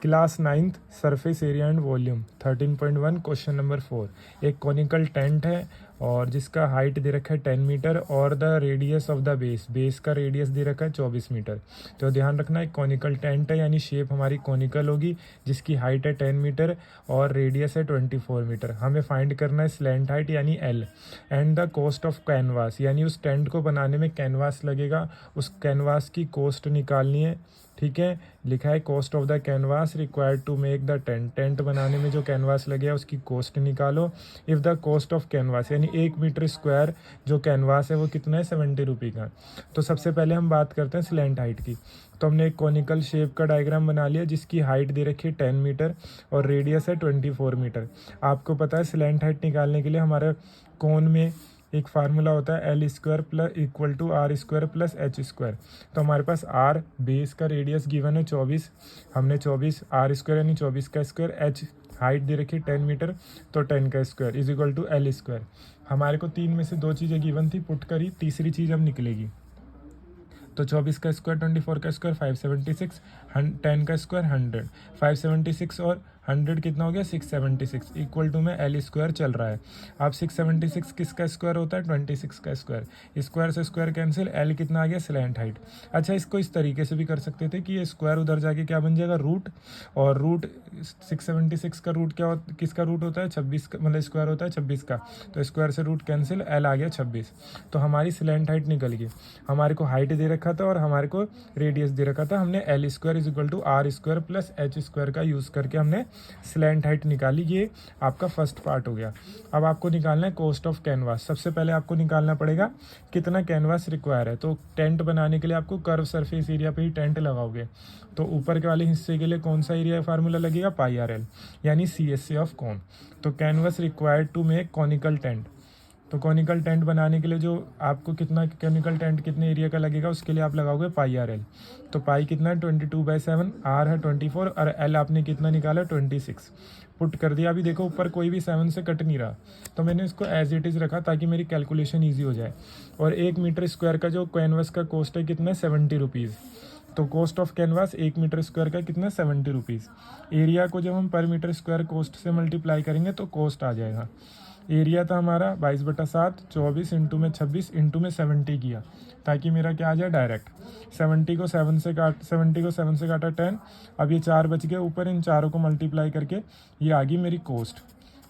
Class 9th surface area and volume 13.1 question number 4। एक conical tent है और जिसका हाइट दे रखा है 10 मीटर और the radius of the base का रेडियस दे रखा है 24 मीटर। तो ध्यान रखना एक कॉनिकल टेंट है यानी शेप हमारी कॉनिकल होगी जिसकी हाइट है 10 मीटर और रेडियस है 24 मीटर। हमें फाइंड करना है स्लैंट हाइट यानी L and the cost of canvas यानी उस टेंट को बनाने में कैनवास लगेगा, उस कैनवास की कॉस्ट निकालनी है। ठीक है, लिखा है cost of the canvas required to make the tent बनाने में जो कैनवास लगे उसकी कॉस्ट निकालो। If the cost of canvas यानी 1 मीटर स्क्वायर जो कैनवास है वो कितना है 70 रुपये का। तो सबसे पहले हम बात करते हैं स्लैंट हाइट की। तो हमने एक कॉनिकल शेप का डायग्राम बना लिया जिसकी हाइट दे रखी है 10 मीटर और रेडियस है 24 मीटर। आपको पता है स्लैंट हाइट निकालने के लिए हमारे कोन में एक फार्मूला होता है L square plus equal to R square plus H square. तो हमारे पास R बेस का रेडियस गिवन है 24, हमने 24 R स्क्वायर यानी 24 का स्क्वायर, H हाइट दे रखी 10 मीटर तो 10 का square is equal to L square. हमारे को 3 में से 2 चीज़ें गिवन थी, पुट करी, तीसरी चीज़ अब निकलेगी। तो 24 का स्क्वायर 24 का स्क्वायर 576, 10 का स्क्वायर 100, 576 और 100 कितना हो गया 676 इक्वल टू में L स्क्वायर चल रहा है। अब 676 किसका स्क्वायर होता है 26 का स्क्वायर, स्क्वायर से स्क्वायर कैंसिल, L कितना आ गया स्लैंट हाइट। अच्छा, इसको इस तरीके से भी कर सकते थे कि ये स्क्वायर उधर जाके क्या बन जाएगा रूट, और रूट 676 का रूट क्या होता, किसका रूट होता है 26 का, मतलब स्क्वायर होता है 26 का, तो स्क्वायर से रूट कैंसिल, L आ गया 26। तो हमारी स्लैंट हाइट निकल गई। हमारे को हाइट दे रखा था और हमारे को रेडियस दे रखा था, हमने L square is equal to R square plus H square का यूज़ करके हमने स्लैंट हाइट निकाली। ये आपका फर्स्ट पार्ट हो गया। अब आपको निकालना है कॉस्ट ऑफ कैनवास। सबसे पहले आपको निकालना पड़ेगा कितना कैनवास रिक्वायर है। तो टेंट बनाने के लिए आपको कर्व सरफेस एरिया पे ही टेंट लगाओगे, तो ऊपर के वाले हिस्से के लिए कौन सा एरिया फार्मूला लगेगा पाई आर एल यानी CSA ऑफ कॉन। तो canvas required to make conical tent, तो कॉनिकल टेंट बनाने के लिए जो आपको कितना कॉनिकल टेंट कितने एरिया का लगेगा उसके लिए आप लगाओगे पाई आर एल। तो पाई कितना है 22/7, आर है 24 और एल आपने कितना निकाला 26, पुट कर दिया। अभी देखो ऊपर कोई भी 7 से कट नहीं रहा, तो मैंने इसको एज इट इज़ रखा ताकि मेरी कैलकुलेशन ईजी हो जाए। और 1 मीटर स्क्वायर का जो कैनवास का कॉस्ट है कितना 70 रुपीज़। तो cost of canvas 1 metre square का कितना 70 रुपीज़। एरिया को जब हम पर मीटर स्क्वायर कॉस्ट से मल्टीप्लाई करेंगे तो कॉस्ट आ जाएगा। एरिया था हमारा 22/7, 24 इंटू में 26 इंटू में 70 किया ताकि मेरा क्या आ जाए डायरेक्ट। 70 को 7 से काटा 10, अब ये 4 बच गए ऊपर, इन चारों को मल्टीप्लाई करके ये आ गई मेरी कॉस्ट।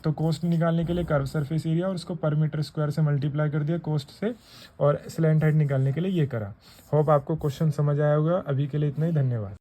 तो कॉस्ट निकालने के लिए कर्व सरफेस एरिया और उसको पर मीटर स्क्वायर से मल्टीप्लाई कर दिया कॉस्ट से, और स्लैंट हाइट निकालने के लिए ये करा। होप आपको क्वेश्चन समझ आया होगा। अभी के लिए इतना ही, धन्यवाद।